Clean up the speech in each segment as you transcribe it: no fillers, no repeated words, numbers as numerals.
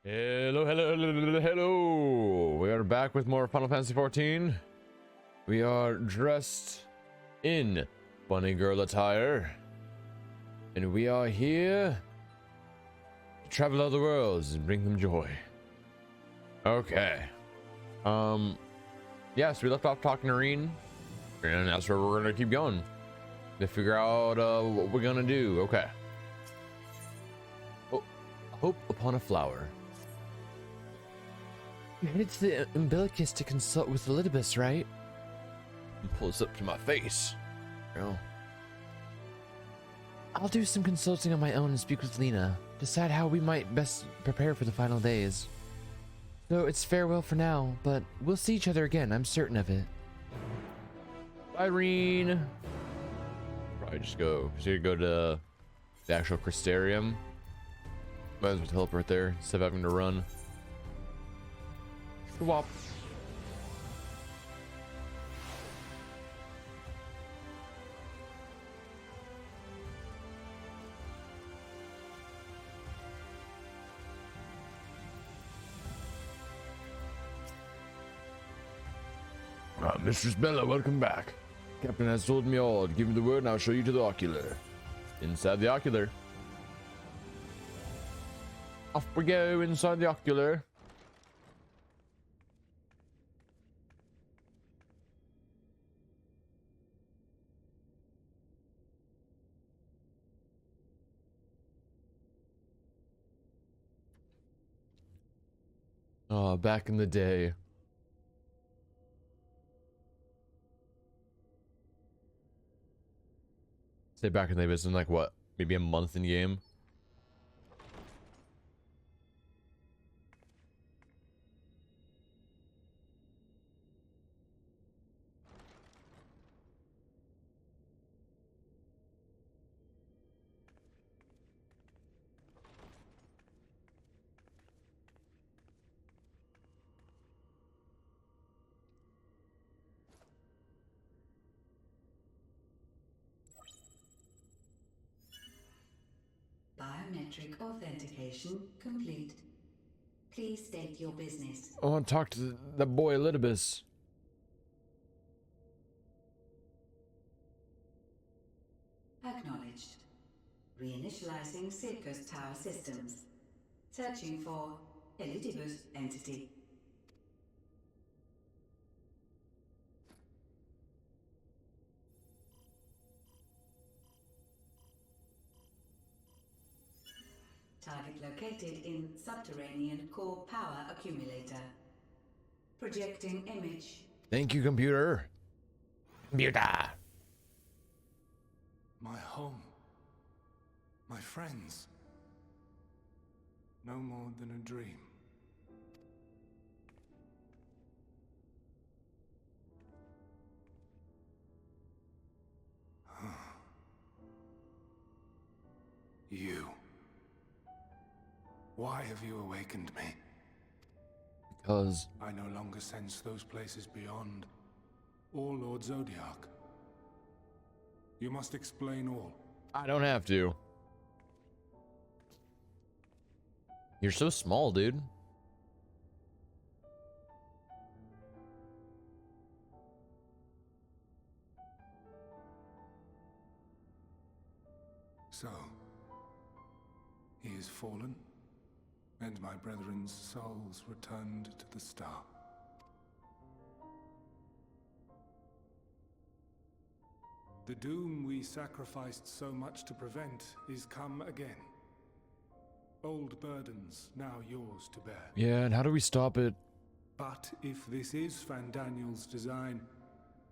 Hello, hello, hello, hello. We are back with more Final Fantasy 14. We are dressed in bunny girl attire. And we are here to travel other worlds and bring them joy. Okay. Yes, we left off talking to Reen. And that's where we're gonna keep going. To figure out what we're gonna do. Okay. Oh, hope upon a flower. You headed to the umbilicus to consult with Elidibus, right? Pull this up to my face. No. I'll do some consulting on my own and speak with Lena. Decide how we might best prepare for the final days. So it's farewell for now, but we'll see each other again, I'm certain of it. Bye, Reen. Probably just go, so you go to the actual Crystarium. Might as well teleport there instead of having to run. Swap. Mistress Bella, welcome back. Captain has told me all. Give me the word and I'll show you to the ocular. Inside the ocular. Off we go inside the ocular. Oh, back in the day. Say back in the day, but it's in like what? Maybe a month in game? Biometric authentication complete. Please state your business. I want to talk to the boy Elidibus. Acknowledged. Reinitializing Circus Tower systems. Searching for Elidibus entity. Target located in subterranean core power accumulator. Projecting image. Thank you, computer. Computer. My home. My friends. No more than a dream. You. Why have you awakened me? Because I no longer sense those places beyond, or Lord Zodiac. You must explain all. I don't have to. You're so small, dude. So, he is fallen, and my brethren's souls returned to the star. The doom we sacrificed so much to prevent is come again. Old burdens now yours to bear. Yeah, and how do we stop it? But if this is Fandaniel's design,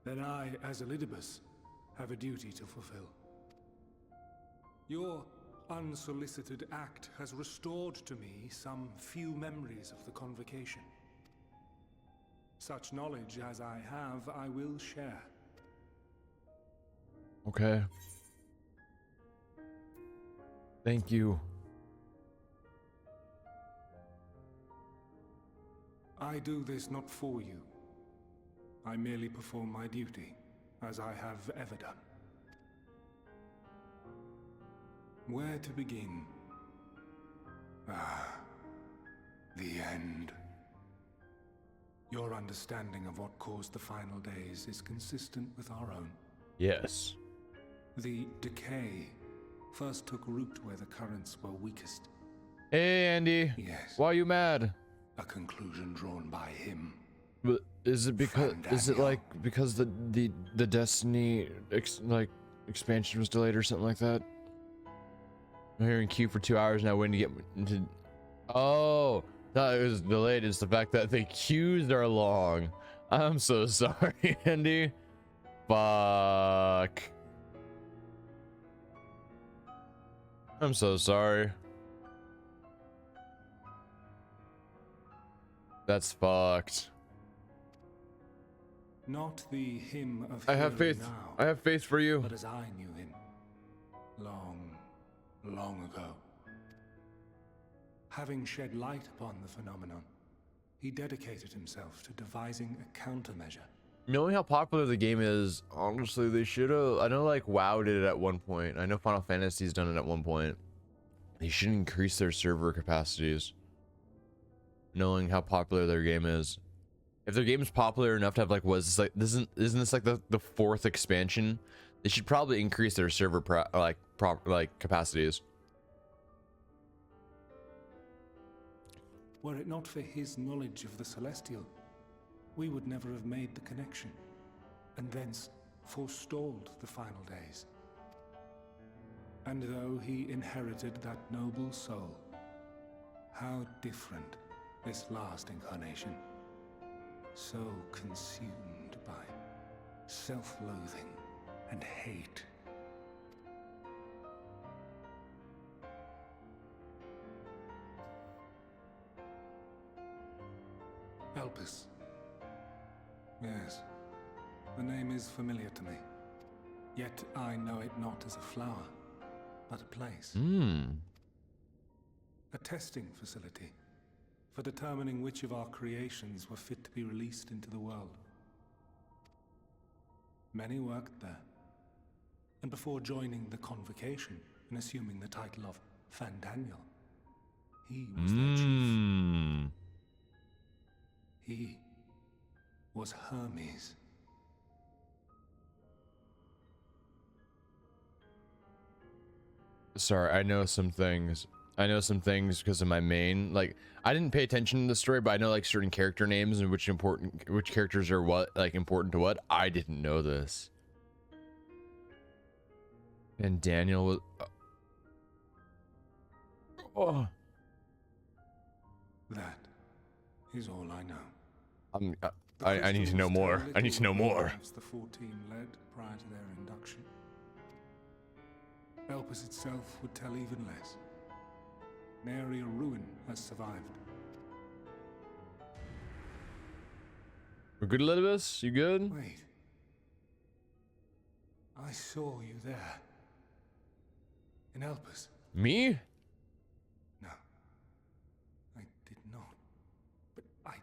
then I, as Elidibus, have a duty to fulfill. Your unsolicited act has restored to me some few memories of the convocation. Such knowledge as I have, I will share. Okay. Thank you. I do this not for you. I merely perform my duty, as I have ever done. Where to begin? The end. Your understanding of what caused the final days is consistent with our own. Yes. The decay first took root where the currents were weakest. Hey, Andy. Yes. Why are you mad? A conclusion drawn by him. But is it because Daniel. because the Destiny expansion was delayed or something like that? I'm hearing queue for 2 hours now waiting to get into. Oh, no, it was delayed. It's the fact that the queues are long. I'm so sorry, Andy. Fuck. I'm so sorry. That's fucked. Not the him of I have here and faith. now, I have faith for you. but as I knew him long, long ago. Having shed light upon the phenomenon, he dedicated himself to devising a countermeasure. Knowing how popular the game is, honestly, they should have. I know, like, WoW did it at one point. I know Final Fantasy's done it at one point. They should increase their server capacities. Knowing how popular their game is. If their game is popular enough to have, like, isn't this like the fourth expansion? They should probably increase their server capacities. Were it not for his knowledge of the Celestial, we would never have made the connection, and thence forestalled the final days. And though he inherited that noble soul, how different this last incarnation, so consumed by self-loathing and hate. Elpis. Yes, the name is familiar to me. Yet I know it not as a flower, but a place. A testing facility for determining which of our creations were fit to be released into the world. Many worked there, and before joining the convocation and assuming the title of Fandaniel, he was their chief. He was Hermes. Sorry, I know some things. I know some things because of my main. Like, I didn't pay attention to the story, but I know like certain character names and which characters are what, like, important to what. I didn't know this. And Daniel was. Oh. That is all I know. I need to know more. I need to know more. The 14 led prior to their induction. Elpis itself would tell even less. Nary a ruin has survived. We're good, Elizabeth? You good? Wait. I saw you there. In Elpis. Me? No. I did not. But I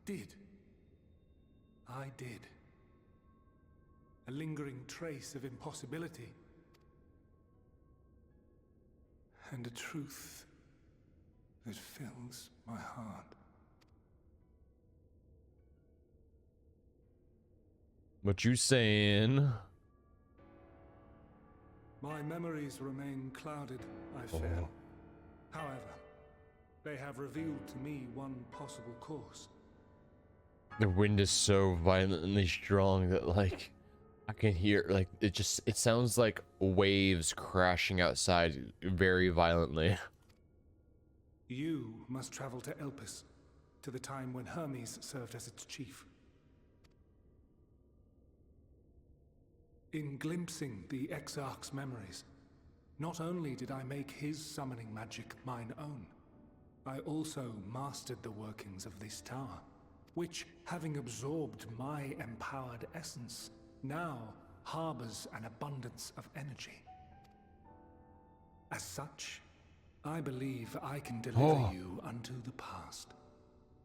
did. I did. A lingering trace of impossibility. And a truth that fills my heart. What you saying? My memories remain clouded, I fear. However, they have revealed to me one possible course. The wind is so violently strong that, like, I can hear, like, it sounds like waves crashing outside very violently. You must travel to Elpis, to the time when Hermes served as its chief. In glimpsing the Exarch's memories, not only did I make his summoning magic mine own, I also mastered the workings of this tower, which, having absorbed my empowered essence, now harbors an abundance of energy. As such, I believe I can deliver you unto the past,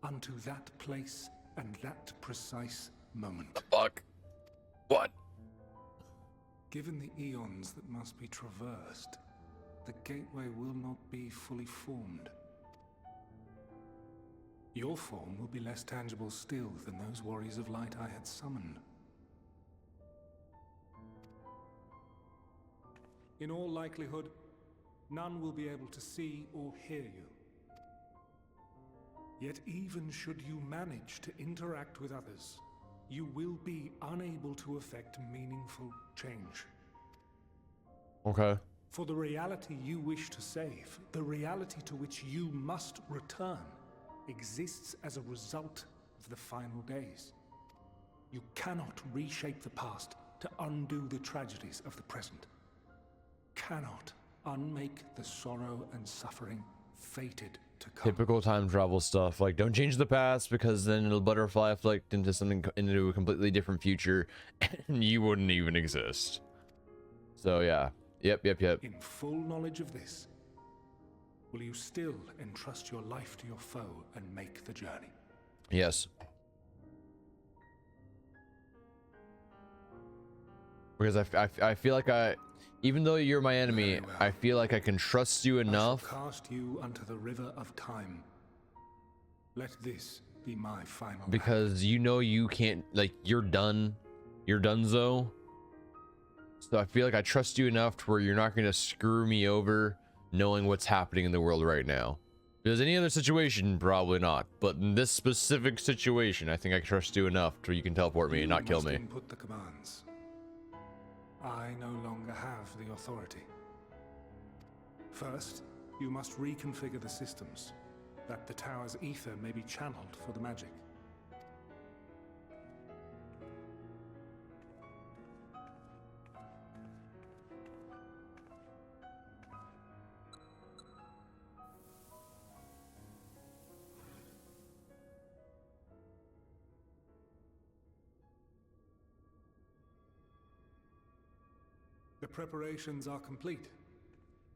unto that place and that precise moment. Fuck. What? Given the eons that must be traversed, the gateway will not be fully formed. Your form will be less tangible still than those warriors of light I had summoned. In all likelihood, none will be able to see or hear you. Yet even should you manage to interact with others, you will be unable to effect meaningful change. Okay. For the reality you wish to save, the reality to which you must return, exists as a result of the final days. You cannot reshape the past to undo the tragedies of the present. Cannot unmake the sorrow and suffering fated to come. Typical time travel stuff. Like, don't change the past because then it'll butterfly effect into into a completely different future, and you wouldn't even exist. So yeah, yep. In full knowledge of this, will you still entrust your life to your foe and make the journey? Yes. Because I feel like even though you're my enemy, Very well. I feel like I can trust you enough. I shall cast you unto the river of time. Let this be my final act. Because you know you can't, like, you're done. You're donezo. So I feel like I trust you enough to where you're not going to screw me over knowing what's happening in the world right now. If there's any other situation, probably not. But in this specific situation, I think I trust you enough to where you can teleport me and not kill me. You must input the commands. I no longer have the authority. First, you must reconfigure the systems, that the tower's ether may be channeled for the magic. The preparations are complete.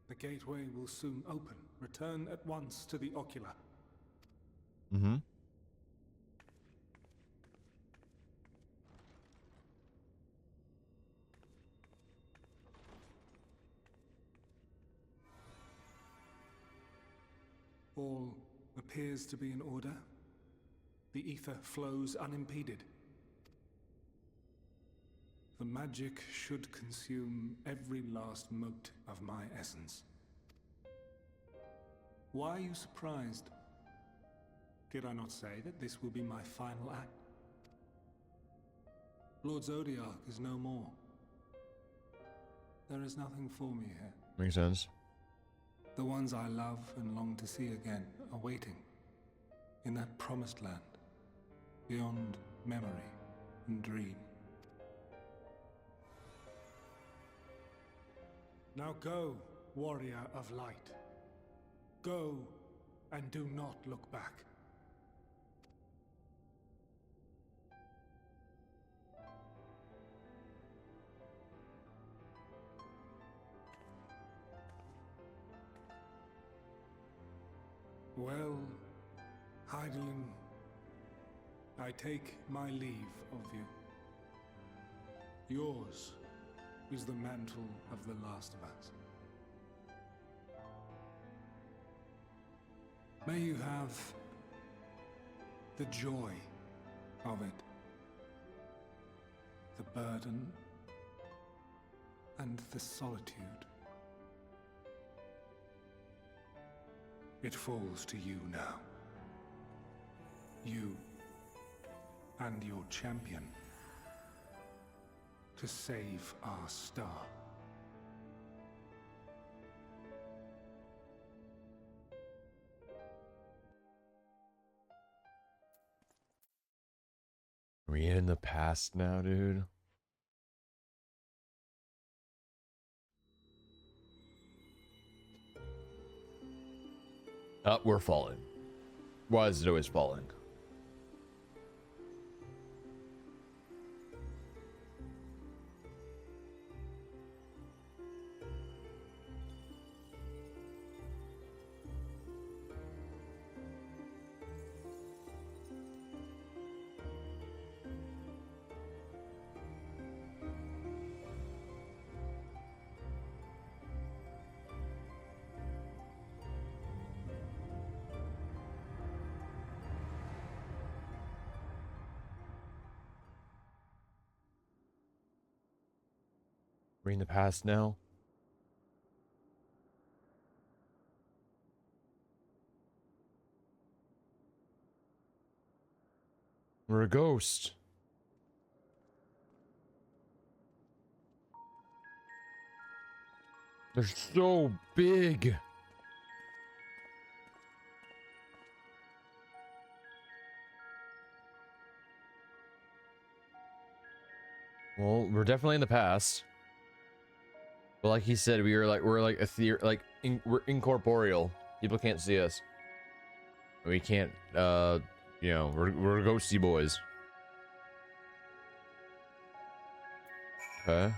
The gateway will soon open. Return at once to the ocular. Mm-hmm. All appears to be in order. The ether flows unimpeded. The magic should consume every last mote of my essence. Why are you surprised? Did I not say that this will be my final act? Lord Zodiac is no more. There is nothing for me here. Makes sense. The ones I love and long to see again are waiting in that promised land, beyond memory and dream. Now go, warrior of light. Go and do not look back. Well, Heidelin, I take my leave of you. Yours is the mantle of the last of us. May you have the joy of it, the burden and the solitude. It falls to you now. You and your champion to save our star. Are we in the past now, dude? We're falling. Why is it always falling? We're in the past now. We're a ghost. They're so big. Well, we're definitely in the past. But like he said, we're like we're incorporeal. People can't see us. We can't you know, we're ghosty boys. Okay.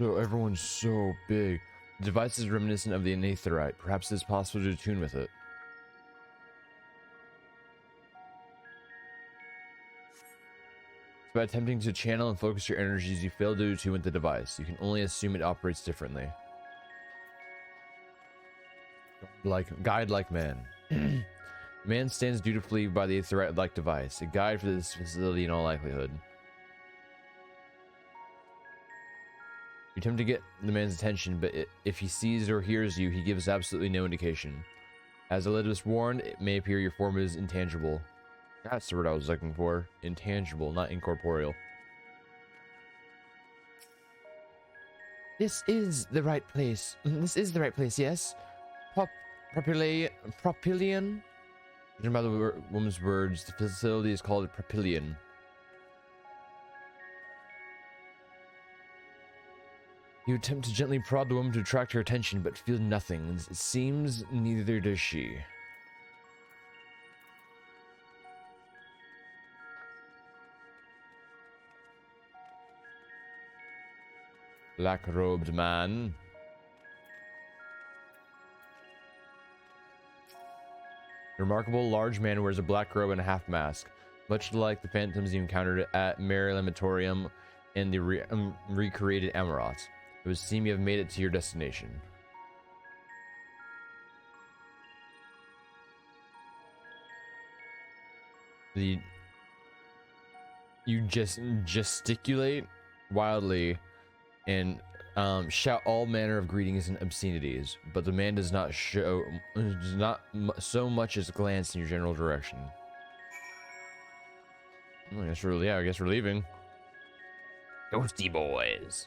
So everyone's so big. The device is reminiscent of the Aetherite. Perhaps it's possible to tune with it. By attempting to channel and focus your energies, you fail to tune with the device. You can only assume it operates differently. Guide like man. Man stands dutifully by the Aetherite-like device, a guide for this facility in all likelihood. You attempt to get the man's attention, but if he sees or hears you, he gives absolutely no indication. As Elidibus warned, it may appear your form is intangible. That's the word I was looking for. Intangible, not incorporeal. This is the right place. This is the right place, yes? Propylian? Judging by the woman's words, the facility is called Propylian. You attempt to gently prod the woman to attract her attention, but feel nothing. It seems neither does she. Black-robed man. A remarkable large man wears a black robe and a half mask, much like the phantoms you encountered at Merylamatorium and the recreated Amaroth. It would seem you have made it to your destination. You just gesticulate wildly and shout all manner of greetings and obscenities, but the man does not so much as glance in your general direction. I guess I guess we're leaving. Ghosty boys.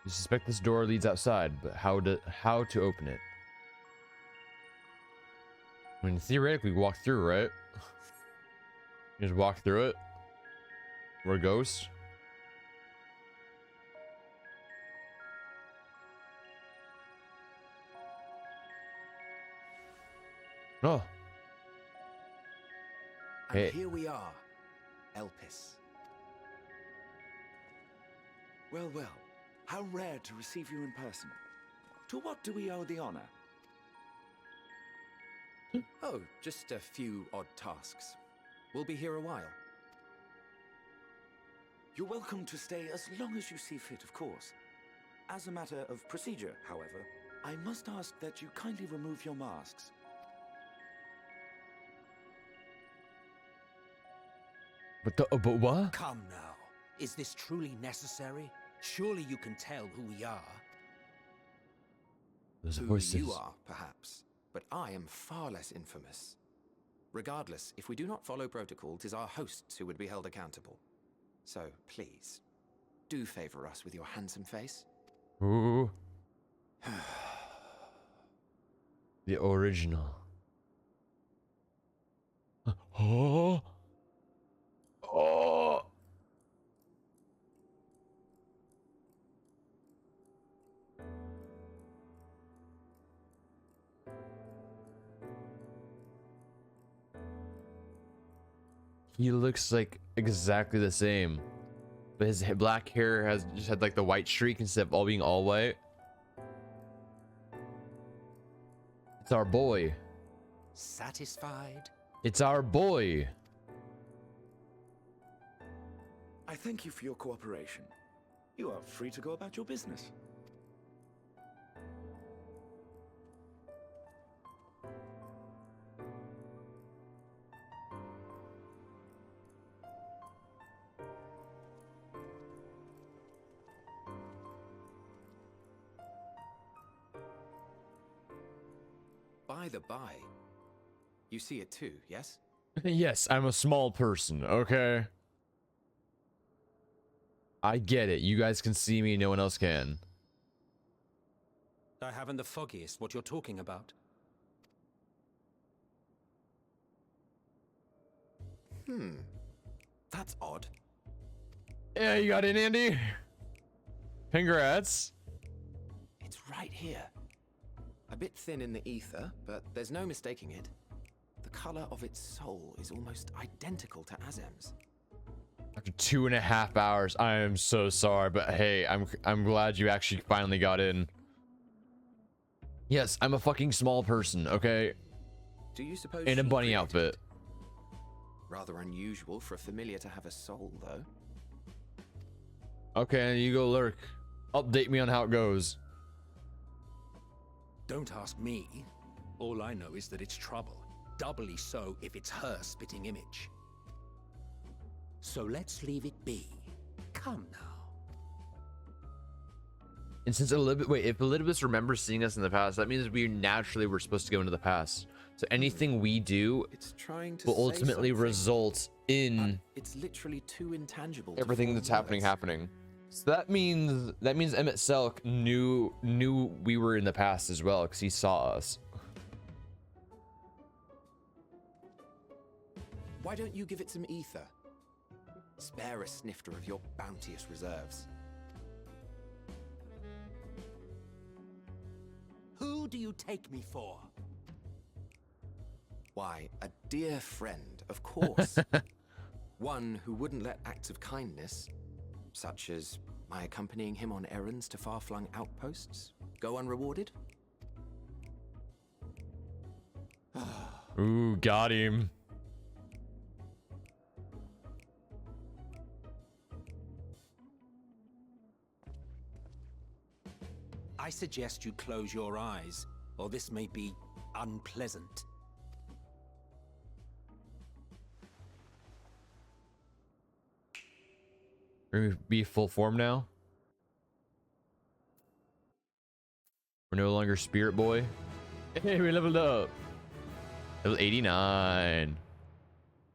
You suspect this door leads outside, but how to open it? I mean, theoretically, walk through, right? You just walk through it. We're ghosts. Oh. And Hey. here we are, Elpis. Well, well, how rare to receive you in person. To what do we owe the honor? Oh, just a few odd tasks. We'll be here a while. You're welcome to stay as long as you see fit, of course. As a matter of procedure, however, I must ask that you kindly remove your masks. But what? Come now. Is this truly necessary? Surely you can tell who we are. Those Who voices. you are, perhaps, but I am far less infamous. Regardless, if we do not follow protocol, 'tis our hosts who would be held accountable. So, please, do favor us with your handsome face. Ooh. The original. Oh. Oh. He looks like exactly the same, but his black hair has just had like the white streak instead of all being all white. It's our boy. Satisfied? It's our boy. I thank you for your cooperation. You are free to go about your business. By the by, you see it too, yes? Yes, I'm a small person, okay? I get it. You guys can see me, no one else can. I haven't the foggiest what you're talking about. That's odd. Yeah, you got in, Andy. Congrats. It's right here. A bit thin in the ether, but there's no mistaking it. The color of its soul is almost identical to Azem's. After 2.5 hours, I am so sorry, but hey, I'm glad you actually finally got in. Yes, I'm a fucking small person, okay? Do you suppose In a she bunny created outfit. it? Rather unusual for a familiar to have a soul, though. Okay, you go lurk. Update me on how it goes. Don't ask me. All I know is that it's trouble. Doubly so if it's her spitting image. So let's leave it be. Come now. And since if Elizabeth remembers seeing us in the past, that means we naturally were supposed to go into the past. So anything we do It's trying to will say ultimately something, result in it's literally too intangible. to everything form that's words. happening. So that means Emmett Selk knew we were in the past as well, because he saw us. Why don't you give it some ether? Spare a snifter of your bounteous reserves. Who do you take me for? Why, a dear friend, of course. One who wouldn't let acts of kindness, such as my accompanying him on errands to far-flung outposts, go unrewarded? Ooh, got him. I suggest you close your eyes, or this may be unpleasant. We're gonna be full form now. We're no longer Spirit Boy. Hey, we leveled up. Level 89.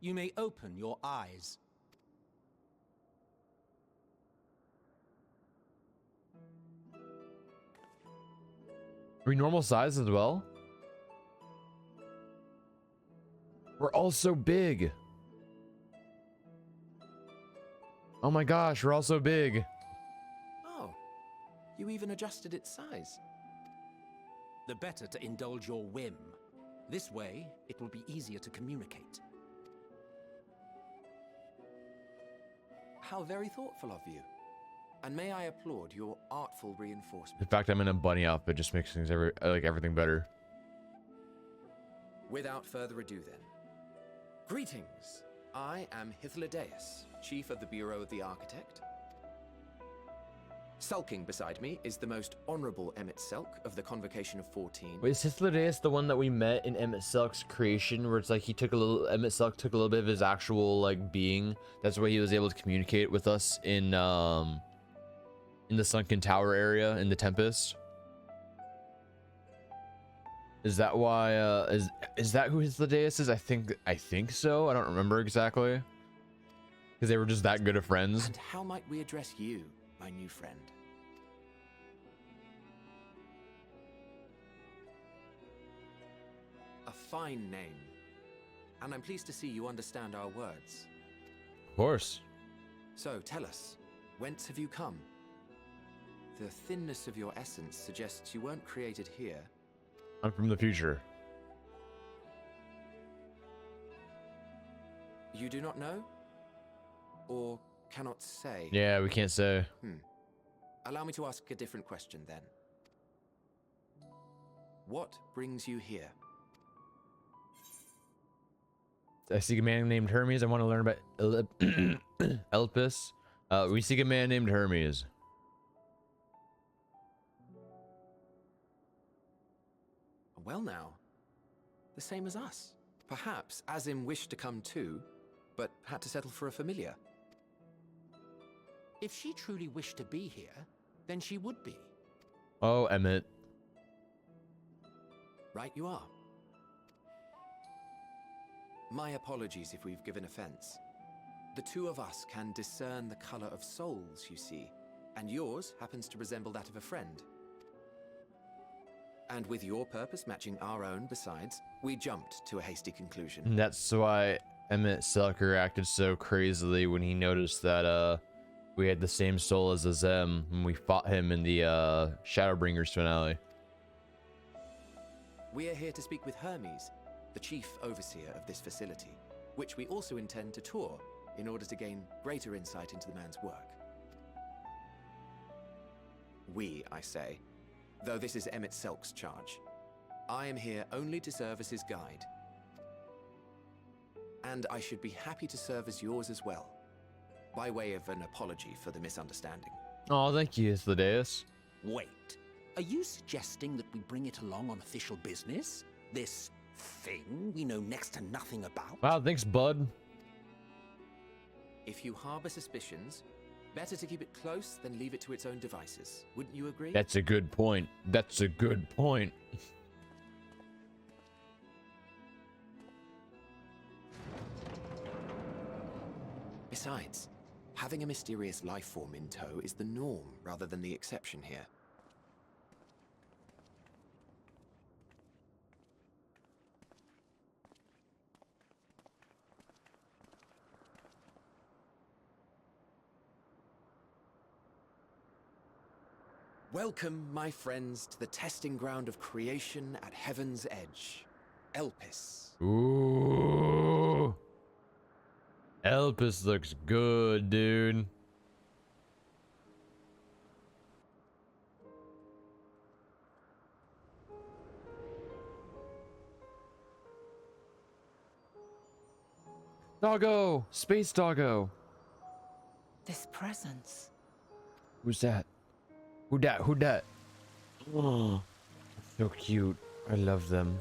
You may open your eyes. Are we normal size as well? We're all so big. Oh my gosh, we're all so big. Oh, you even adjusted its size. The better to indulge your whim. This way, it will be easier to communicate. How very thoughtful of you. And may I applaud your artful reinforcement. The fact I'm in a bunny outfit just makes things everything better. Without further ado then. Greetings. I am Hythlodaeus, Chief of the Bureau of the Architect. Sulking beside me is the most honorable Emmett Selk of the Convocation of 14. Wait, is Hythlodaeus the one that we met in Emmett Selk's creation, where it's like Emmett Selk took a little bit of his actual like being? That's why he was able to communicate with us in the Sunken Tower area in the Tempest. Is that why? Is that who Hythlodaeus is? I think so. I don't remember exactly, because they were just that good of friends. And how might we address you, my new friend? A fine name. And I'm pleased to see you understand our words. Of course. So, tell us, whence have you come? The thinness of your essence suggests you weren't created here. I'm from the future. You do not know? Or cannot say? Yeah, we can't say. Allow me to ask a different question then. What brings you here? I seek a man named Hermes. I want to learn about Elpis. We seek a man named Hermes. Well now, the same as us. Perhaps Azim wished to come too, but had to settle for a familiar. If she truly wished to be here, then she would be. Oh, Emmett. Right you are. My apologies if we've given offense. The two of us can discern the color of souls, you see, and yours happens to resemble that of a friend. And with your purpose matching our own besides, we jumped to a hasty conclusion. And that's why Emmett Selker acted so crazily when he noticed that we had the same soul as Azem when we fought him in the Shadowbringers finale. We are here to speak with Hermes, the chief overseer of this facility, which we also intend to tour in order to gain greater insight into the man's work. We, I say, though this is Emmett Selk's charge. I am here only to serve as his guide. And I should be happy to serve as yours as well, by way of an apology for the misunderstanding. Oh, thank you, Thaddeus. Wait, are you suggesting that we bring it along on official business? This thing we know next to nothing about? Wow, thanks, bud. If you harbor suspicions, better to keep it close than leave it to its own devices. Wouldn't you agree? That's a good point. That's a good point. Besides, having a mysterious life form in tow is the norm rather than the exception here. Welcome, my friends, to the testing ground of creation at Heaven's Edge. Elpis. Ooh. Elpis looks good, dude. Doggo! Space doggo! This presence. Who's that? Who dat? Who dat? Oh, so cute. I love them.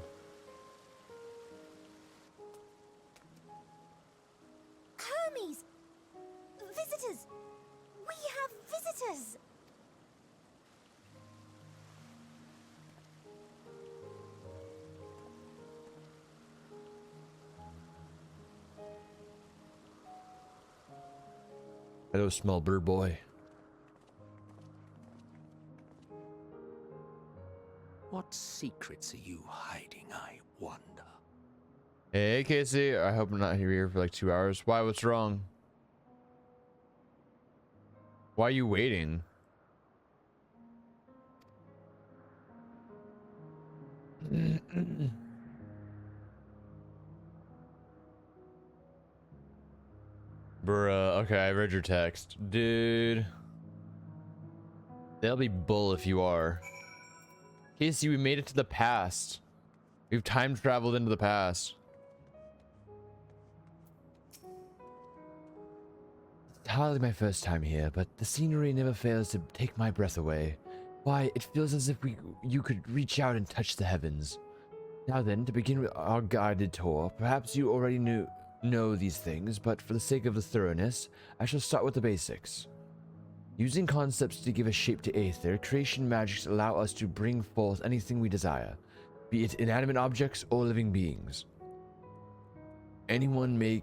Hermes! Visitors! We have visitors! Hello, small bird boy. What secrets are you hiding, I wonder? Hey, Casey. I hope I'm not here for like 2 hours. Why? What's wrong? Why are you waiting? Bruh. Okay, I read your text. Dude. They'll be bull if you are. Casey, we made it to the past. We've time traveled into the past. It's hardly my first time here, but the scenery never fails to take my breath away. Why, it feels as if you could reach out and touch the heavens. Now then, to begin with our guided tour, perhaps you already know these things, but for the sake of the thoroughness, I shall start with the basics. Using concepts to give a shape to aether, creation magics allow us to bring forth anything we desire, be it inanimate objects or living beings. Anyone may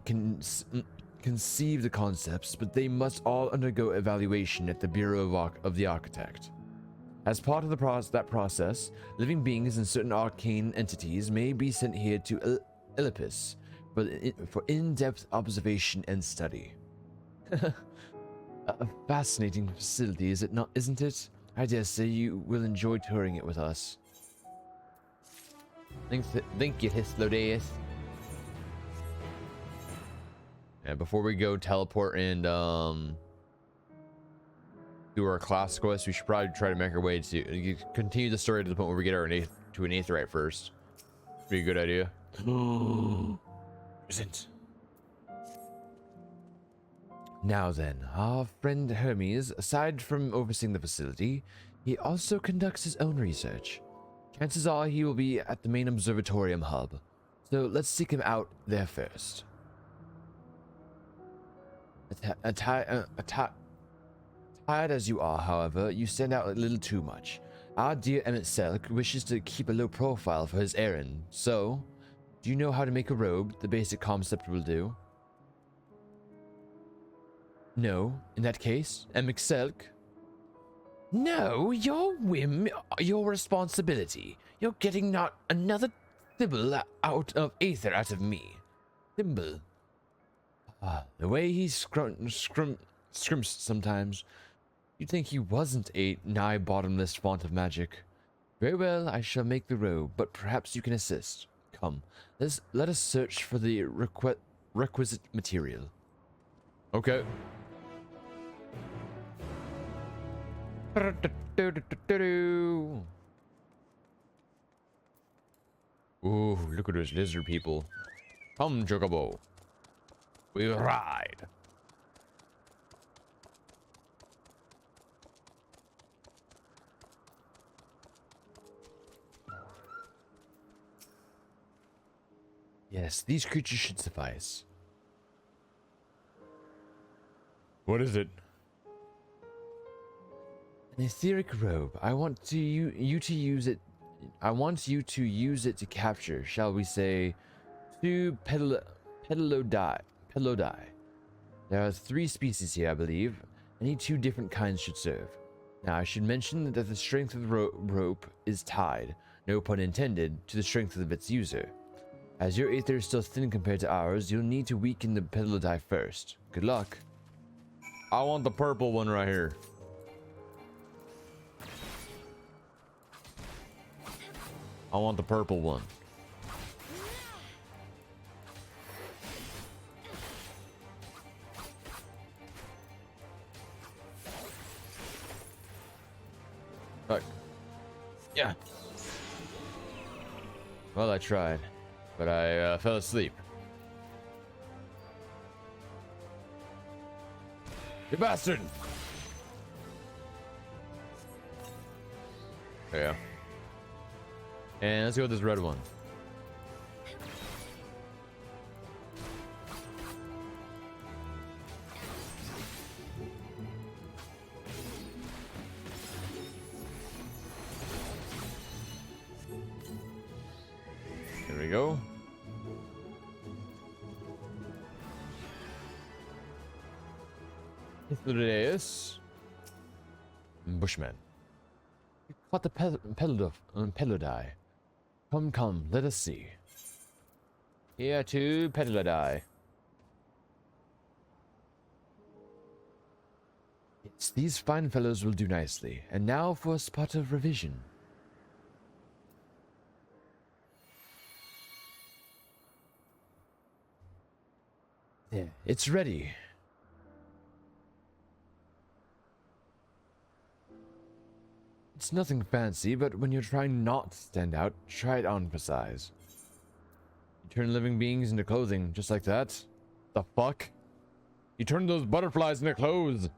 conceive the concepts, but they must all undergo evaluation at the Bureau of the Architect. As part of that process, living beings and certain arcane entities may be sent here to Elpis for in-depth observation and study. A fascinating facility, is it not? Isn't it? I dare say you will enjoy touring it with us. Thank you, Hislodeus. Yeah, before we go teleport and do our class quest, we should probably try to make our way to continue the story to the point where we get to an aetheryte first. Be a good idea. Isn't. Now then, our friend Hermes, aside from overseeing the facility, he also conducts his own research. Chances are he will be at the main observatorium hub, so let's seek him out there first. Tired as you are, however, you stand out a little too much. Our dear Emmett Selk wishes to keep a low profile for his errand, so Do you know how to make a robe? The basic concept will do. No, in that case, XIV. No, your whim, your responsibility. You're getting not another thimble out of aether out of me. Thimble. Ah, the way he scrimps sometimes. You'd think he wasn't a nigh bottomless font of magic. Very well, I shall make the robe, but perhaps you can assist. Come, let us search for the requisite material. Okay. Ooh, look at those lizard people. Come, Chocobo. We ride. Yes, these creatures should suffice. What is it? An etheric robe. I want you to use it. I want you to use it to capture, shall we say, two pedilodai. There are 3 species here, I believe. Any 2 different kinds should serve. Now, I should mention that the strength of the rope is tied, no pun intended, to the strength of its user. As your aether is still thin compared to ours, you'll need to weaken the pedilodai first. Good luck. I want the purple one right here. I want the purple one. Fuck. Yeah. Well, I tried, but I fell asleep. You bastard! There you go. And let's go with this red one. There we go. Hithlodeus. Bushman. You caught the pedilodai. Come, let us see. Here to pedilodai. Yes, these fine fellows will do nicely. And now for a spot of revision. There, it's ready. It's nothing fancy, but when you're trying not to stand out, try it on for size. You turn living beings into clothing, just like that. The fuck? You turn those butterflies into clothes!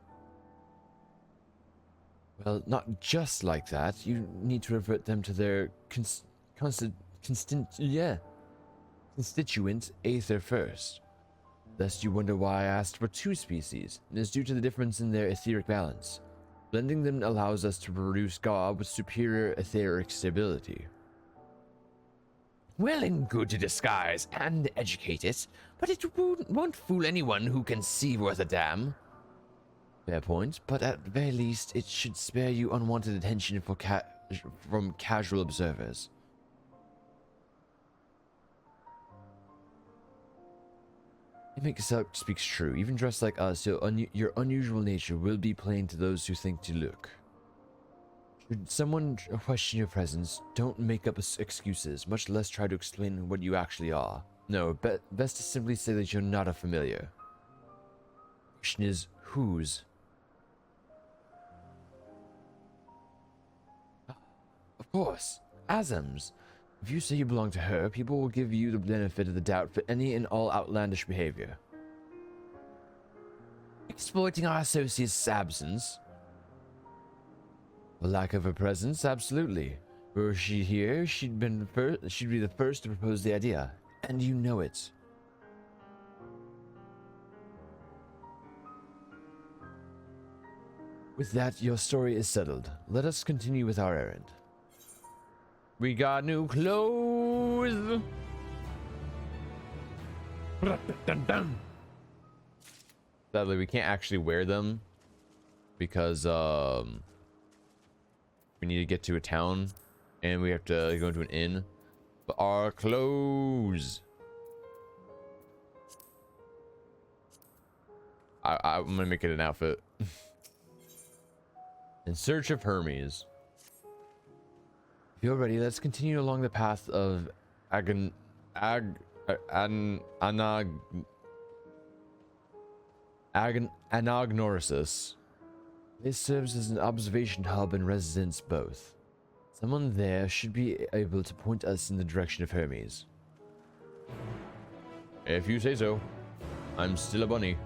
Well, not just like that. You need to revert them to their constituent aether first. Lest you wonder why I asked for 2 species, and it's due to the difference in their etheric balance. Blending them allows us to produce God with superior etheric stability. Well and good to disguise and educate it, but it won't fool anyone who can see worth a damn. Fair point, but at the very least, it should spare you unwanted attention from casual observers. Imixup speaks true. Even dressed like us, your unusual nature will be plain to those who think to look. Should someone question your presence, don't make up excuses, much less try to explain what you actually are. No, best to simply say that you're not a familiar. Question is, whose? Of course, Azam's. If you say you belong to her, people will give you the benefit of the doubt for any and all outlandish behavior. Exploiting our associate's absence? For lack of her presence, absolutely. Were she here, she'd be the first to propose the idea, and you know it. With that, your story is settled. Let us continue with our errand. We got new clothes. Sadly, we can't actually wear them because we need to get to a town and we have to go into an inn. But our clothes. I'm gonna make it an outfit. In search of Hermes. If you're ready, let's continue along the path of Anagnorisis. This serves as an observation hub and residence both. Someone there should be able to point us in the direction of Hermes. If you say so. I'm still a bunny.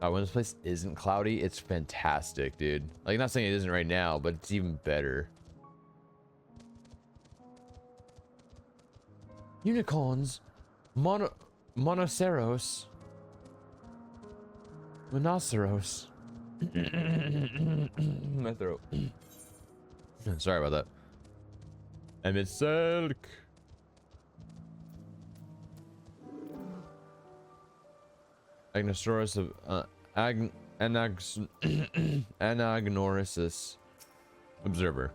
When this place isn't cloudy, it's fantastic, dude. Like, not saying it isn't right now, but it's even better. Unicorns, monoceros, rhinoceros. My throat. Sorry about that. And it's silk. Agnosaurus of Anagnorisis observer.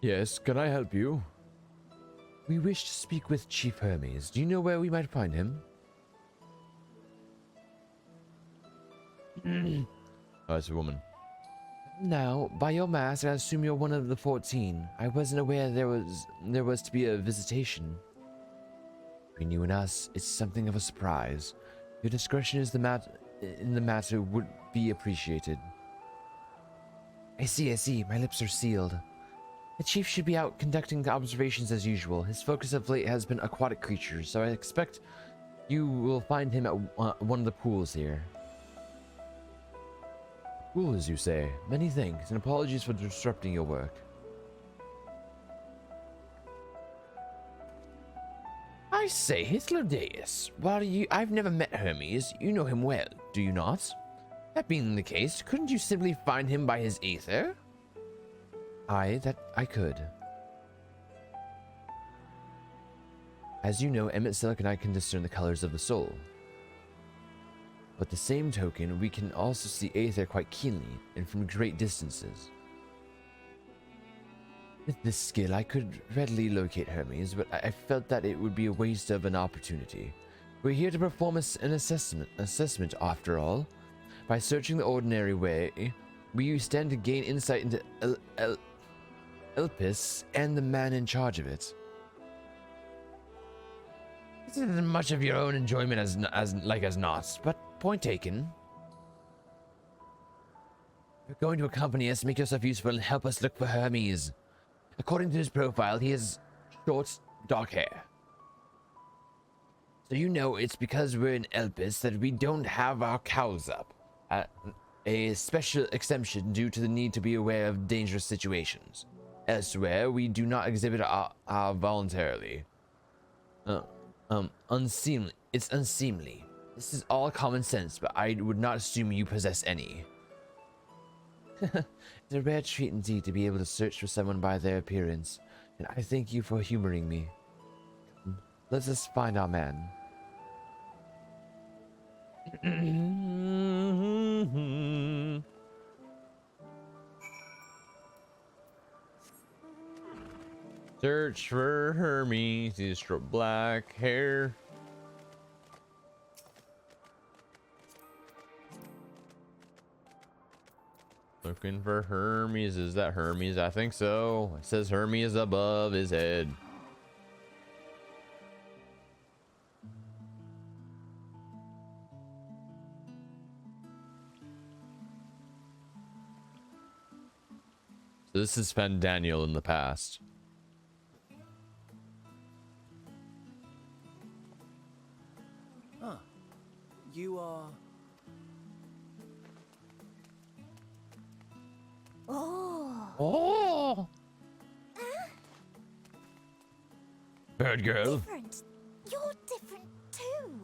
Yes, can I help you? We wish to speak with Chief Hermes. Do you know where we might find him? Oh, it's a woman. Now, by your mask, I assume you're one of the 14. I wasn't aware there was to be a visitation. Between you and us, it's something of a surprise. Your discretion is in the matter would be appreciated. I see. My lips are sealed. The chief should be out conducting observations as usual. His focus of late has been aquatic creatures, so I expect you will find him at one of the pools here. Pools, you say? Many thanks, and apologies for disrupting your work. I say, Hythlodaeus, I've never met Hermes, you know him well, do you not? That being the case, couldn't you simply find him by his aether? That I could. As you know, Emmett Silk and I can discern the colors of the soul. But the same token, we can also see aether quite keenly, and from great distances. With this skill, I could readily locate Hermes, but I felt that it would be a waste of an opportunity. We're here to perform an assessment after all. By searching the ordinary way, we stand to gain insight into Elpis and the man in charge of it. This isn't much of your own enjoyment as not, but point taken. You're going to accompany us, make yourself useful, and help us look for Hermes. According to his profile, he has short, dark hair. So you know it's because we're in Elpis that we don't have our cowls up. A special exemption due to the need to be aware of dangerous situations. Elsewhere, we do not exhibit our voluntarily. Unseemly. It's unseemly. This is all common sense, but I would not assume you possess any. It's a rare treat indeed to be able to search for someone by their appearance, and I thank you for humoring me. Let us find our man. Search for Hermes, he's black hair. Looking for Hermes. Is that Hermes? I think so. It says Hermes above his head. So this is Daniel in the past. Ah, you are... Oh! Bird girl. Different. You're different too.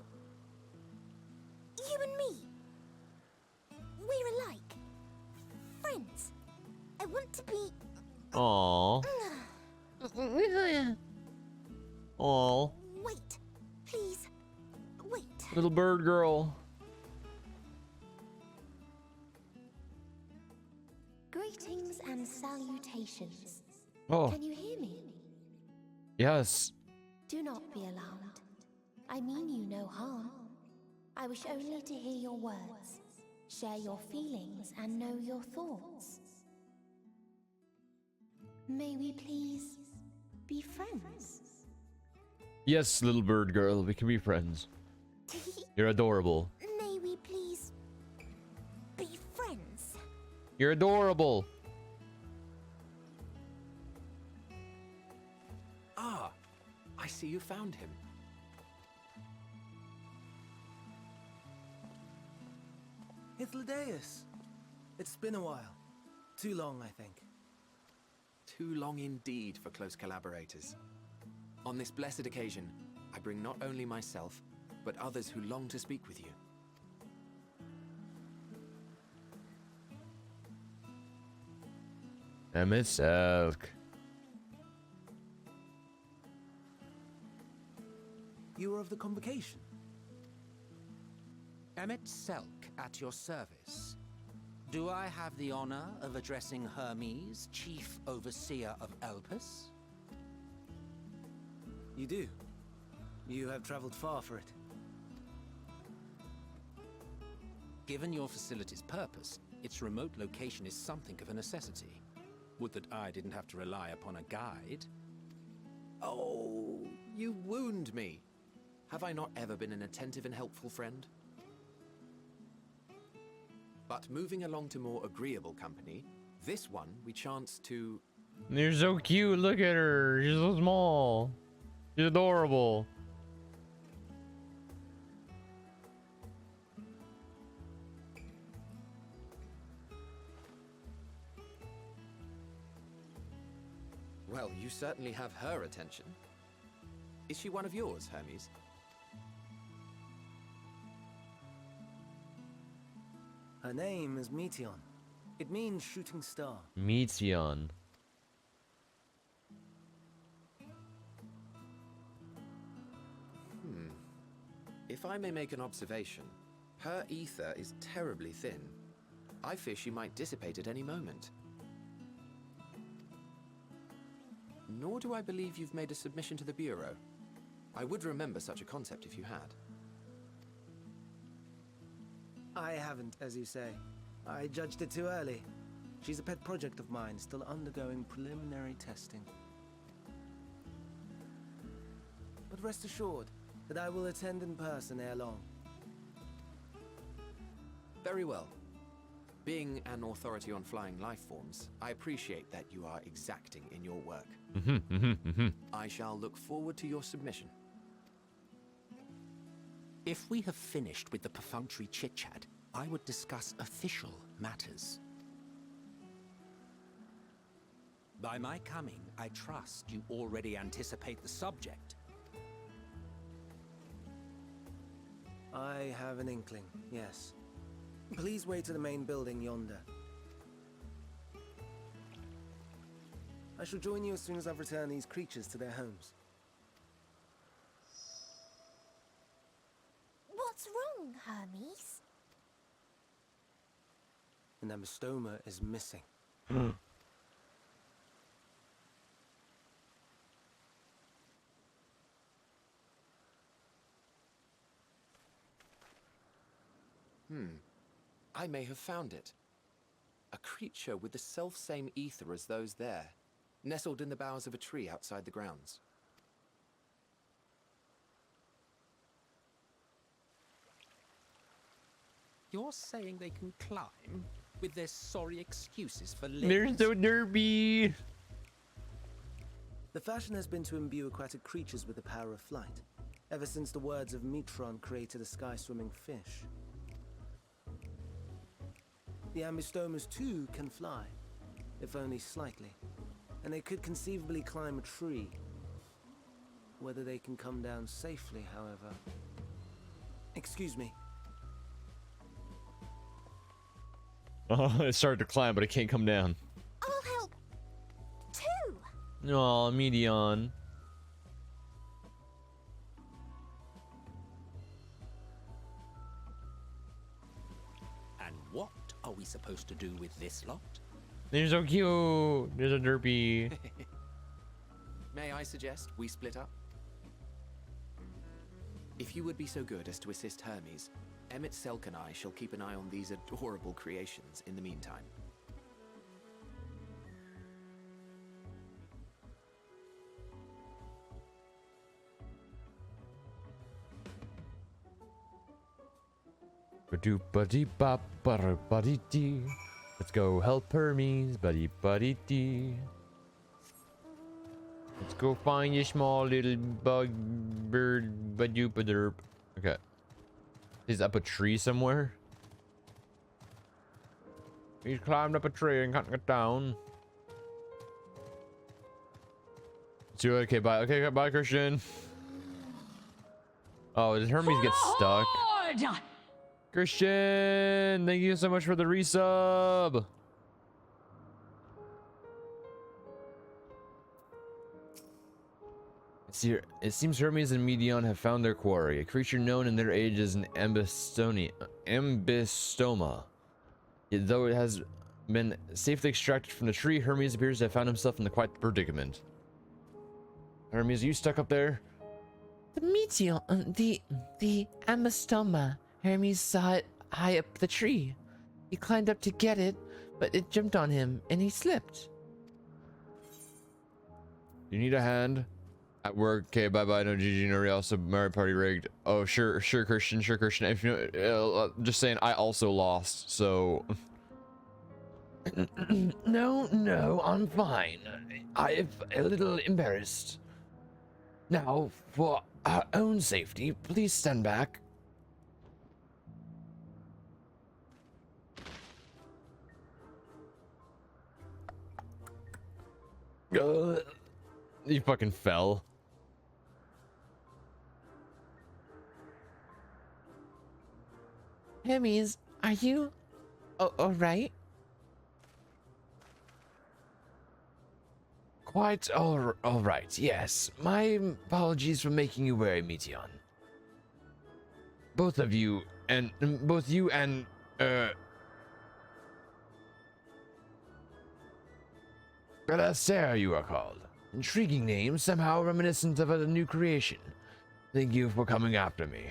Aww. Aww. Wait, please. Wait. Little bird girl. Greetings and salutations. Oh, Can you hear me? yes. Do not be alarmed. I mean you no harm. I wish only to hear your words, share your feelings, and know your thoughts. May we please be friends? Yes, little bird girl, we can be friends. You're adorable. May we please be friends? You're adorable. Ah, I see you found him. Hythlodaeus. It's been a while. Too long, I think. Too long indeed for close collaborators. On this blessed occasion, I bring not only myself, but others who long to speak with you. Elk. You were of the convocation. Emmett Selk at your service. Do I have the honor of addressing Hermes, Chief Overseer of Elpis? You do. You have traveled far for it. Given your facility's purpose, its remote location is something of a necessity. Would that I didn't have to rely upon a guide. Oh, you wound me. Have I not ever been an attentive and helpful friend? But moving along to more agreeable company, this one we chance to... You're so cute. Look at her. She's so small. She's adorable. Well, you certainly have her attention. Is she one of yours, Hermes? Her name is Meteon. It means shooting star. Meteon. If I may make an observation, her ether is terribly thin. I fear she might dissipate at any moment. Nor do I believe you've made a submission to the Bureau. I would remember such a concept if you had. I haven't, as you say. I judged it too early. She's a pet project of mine, still undergoing preliminary testing. But rest assured that I will attend in person ere long. Very well. Being an authority on flying life forms, I appreciate that you are exacting in your work. I shall look forward to your submission. If we have finished with the perfunctory chit-chat, I would discuss official matters. By my coming, I trust you already anticipate the subject. I have an inkling, yes. Please wait to the main building yonder. I shall join you as soon as I've returned these creatures to their homes. What's wrong, Hermes? An amystoma is missing. I may have found it. A creature with the self-same ether as those there, nestled in the boughs of a tree outside the grounds. You're saying they can climb with their sorry excuses for living? They're so derpy. The fashion has been to imbue aquatic creatures with the power of flight, ever since the words of Metron created a sky-swimming fish. The amystomas too can fly, if only slightly, and they could conceivably climb a tree. Whether they can come down safely, however... Excuse me. Oh, it started to climb, but it can't come down. I'll help. Oh, Medion. And what are we supposed to do with this lot? They're so cute. There's a derpy. May I suggest we split up? If you would be so good as to assist Hermes, Emmett Selk and I shall keep an eye on these adorable creations in the meantime. Let's go help Hermes, buddy buddy dee. Let's go find your small little bug bird badoopaderp. Okay. He's up a tree somewhere. He's climbed up a tree and can't get down. So, okay, bye. Okay, bye, Christian. Oh, did Hermes get stuck? Christian, thank you so much for the resub. It seems Hermes and Medion have found their quarry, a creature known in their age as an ambystoma. Yet though it has been safely extracted from the tree, Hermes appears to have found himself in quite the predicament. Hermes, are you stuck up there? The meteor, the ambystoma. Hermes saw it high up the tree. He climbed up to get it, but it jumped on him and he slipped. You need a hand? At work, okay, bye bye, no GG, no real, so Mario Party rigged. Oh, sure, Christian, If you know, just saying, I also lost, so. No, I'm fine. I'm a little embarrassed. Now, for our own safety, please stand back. You fucking fell. Hermes, are you alright? Quite alright, yes. My apologies for making you worry, Meteon. Both you and Sarah, you are called. Intriguing name, somehow reminiscent of a new creation. Thank you for coming after me.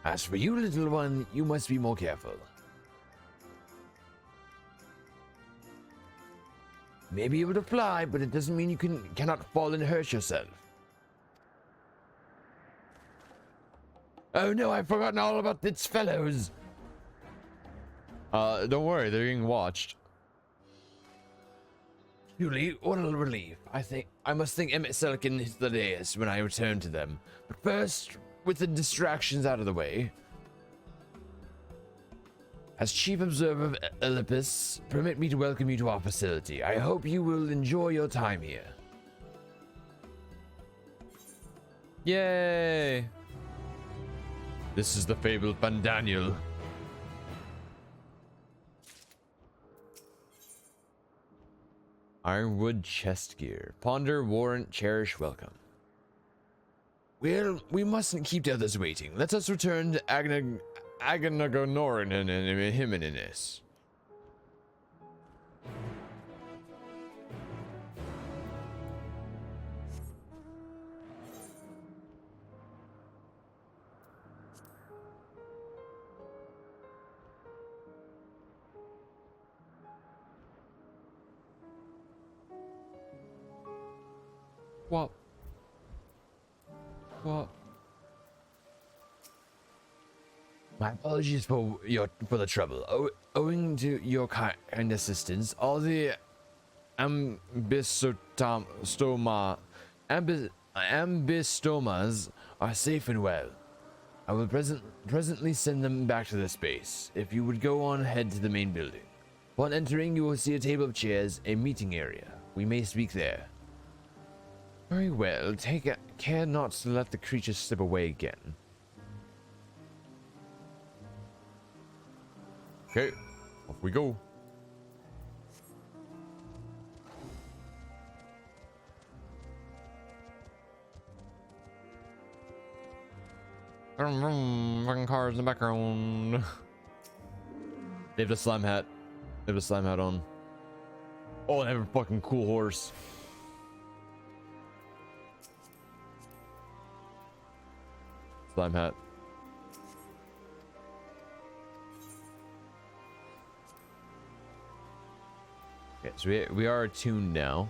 As for you, little one, you must be more careful. You may be able to fly, but it doesn't mean you cannot fall and hurt yourself. Oh no, I've forgotten all about its fellows. Don't worry, they're being watched. Truly, what a relief. I must thank Emmett Selk and the Deus when I return to them. But first, with the distractions out of the way, as Chief Observer of Olympus, permit me to welcome you to our facility. I hope you will enjoy your time here. Yay! This is the fabled Bandaniel. Ironwood chest gear. Ponder, warrant, cherish, welcome. Well, we mustn't keep the others waiting. Let us return to Aganagonorin and Himinis. What? My apologies for the trouble. Owing to your kind assistance, all the ambystomas are safe and well. I will presently send them back to the space. If you would go on ahead to the main building. Upon entering, you will see a table of chairs, a meeting area. We may speak there. Very well. Take care not to let the creature slip away again. Okay, off we go. Fucking cars in the background. They have a slime hat. They have a slime hat on. Oh, they have a fucking cool horse. Slime hat. Okay, so we are attuned now.